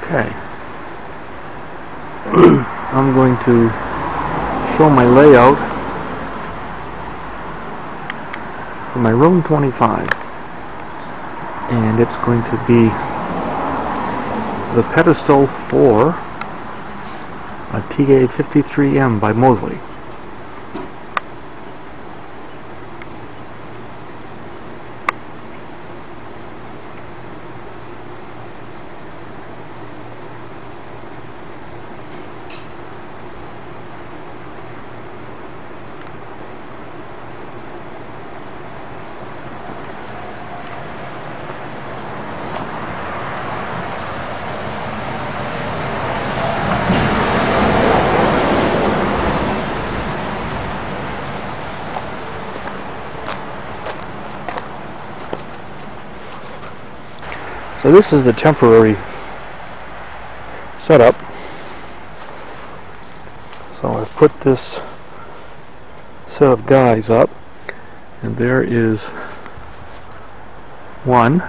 Okay. I'm going to show my layout for my room 25, and it's going to be the pedestal for a TA53M by Mosley. So this is the temporary setup. So I've put this set of guys up, and there is one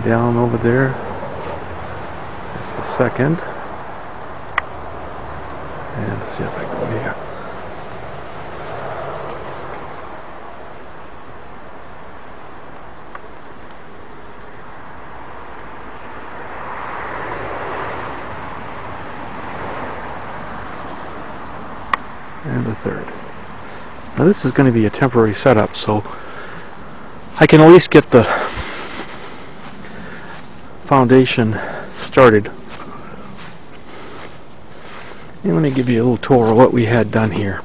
down over there. That's the second, and let's see if I can go here. And the third. Now this is going to be a temporary setup, so I can at least get the foundation started. And let me give you a little tour of what we had done here.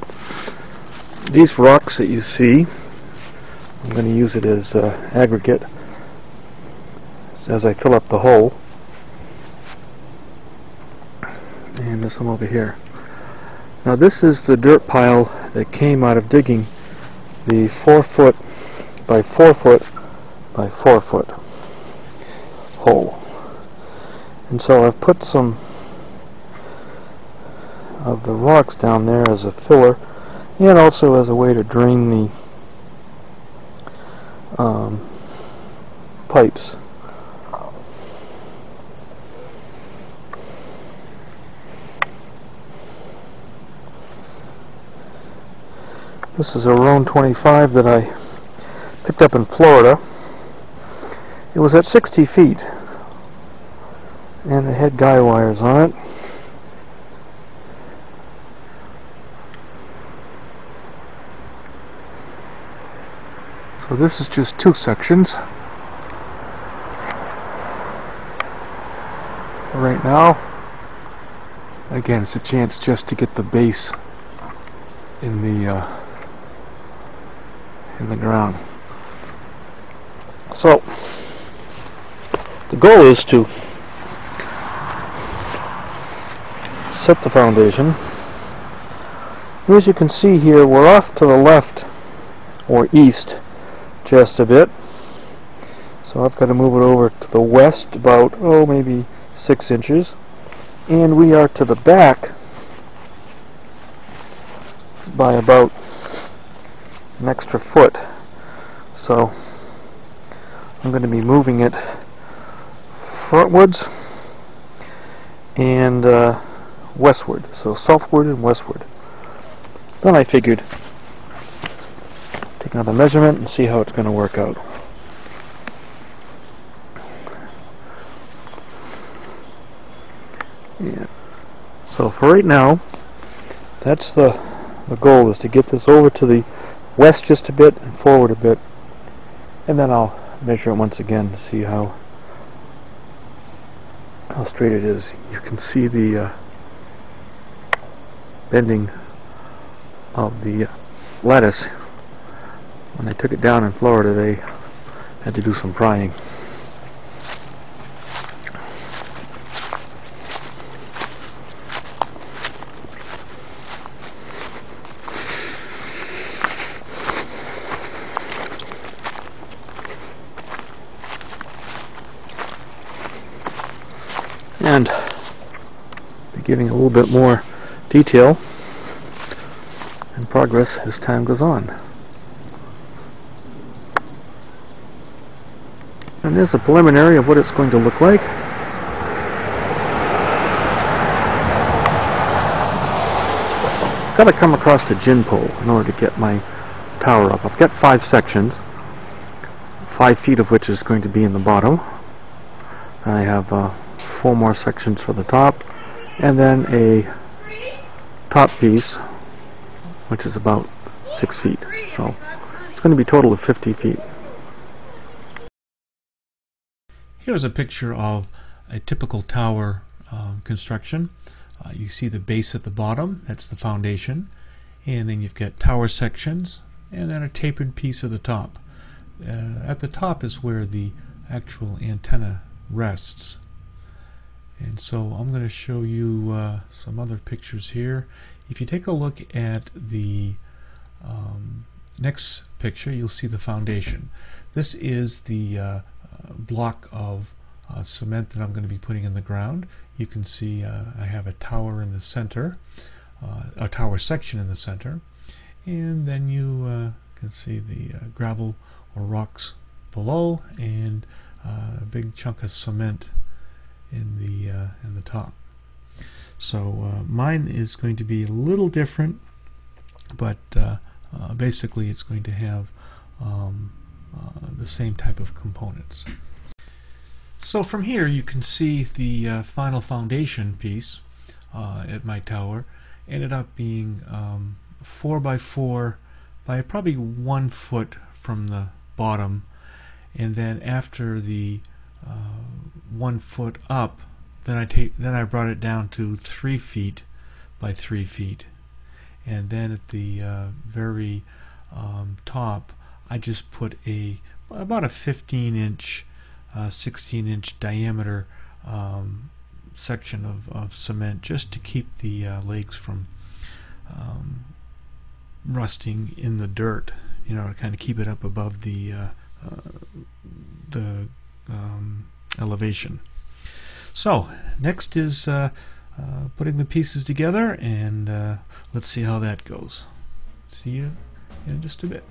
These rocks that you see, I'm going to use it as aggregate as I fill up the hole. And this one over here. Now this is the dirt pile that came out of digging the 4 foot by 4 foot by 4 foot hole. And so I've put some of the rocks down there as a filler, and also as a way to drain the pipes. This is a Roan 25 that I picked up in Florida. It was at 60 feet, and it had guy wires on it. So this is just 2 sections. Right now, again, it's a chance just to get the base in the ground. So the goal is to set the foundation. As you can see here, we're off to the left or east just a bit, so I've got to move it over to the west about maybe 6 inches, and we are to the back by about an extra foot. So I'm going to be moving it frontwards and westward, so southward and westward. Then I figured take another measurement and see how it's going to work out. Yeah. So for right now, that's the goal, is to get this over to the west just a bit and forward a bit, and then I'll measure it once again to see how straight it is. You can see the bending of the lattice. When I took it down in Florida, they had to do some prying. And be giving a little bit more detail and progress as time goes on. And there's a preliminary of what it's going to look like. I've got to come across the gin pole in order to get my tower up. I've got 5 sections, 5 feet of which is going to be in the bottom. I have 4 more sections for the top, and then a top piece which is about 6 feet. So it's going to be a total of 50 feet. Here's a picture of a typical tower construction. You see the base at the bottom, that's the foundation, and then you've got tower sections and then a tapered piece at the top. At the top is where the actual antenna rests. And so I'm going to show you some other pictures here. If you take a look at the next picture, you'll see the foundation. This is the block of cement that I'm going to be putting in the ground. You can see I have a tower in the center, a tower section in the center, and then you can see the gravel or rocks below, and a big chunk of cement in the top. So mine is going to be a little different, but basically it's going to have the same type of components. So from here you can see the final foundation piece at my tower ended up being 4 by 4 by probably 1 foot from the bottom, and then after the 1 foot up, then I brought it down to 3 feet by 3 feet, and then at the very top I just put about a 15-inch 16-inch diameter section of cement, just to keep the legs from rusting in the dirt, you know, to kind of keep it up above the elevation. So next is putting the pieces together, and let's see how that goes. See you in just a bit.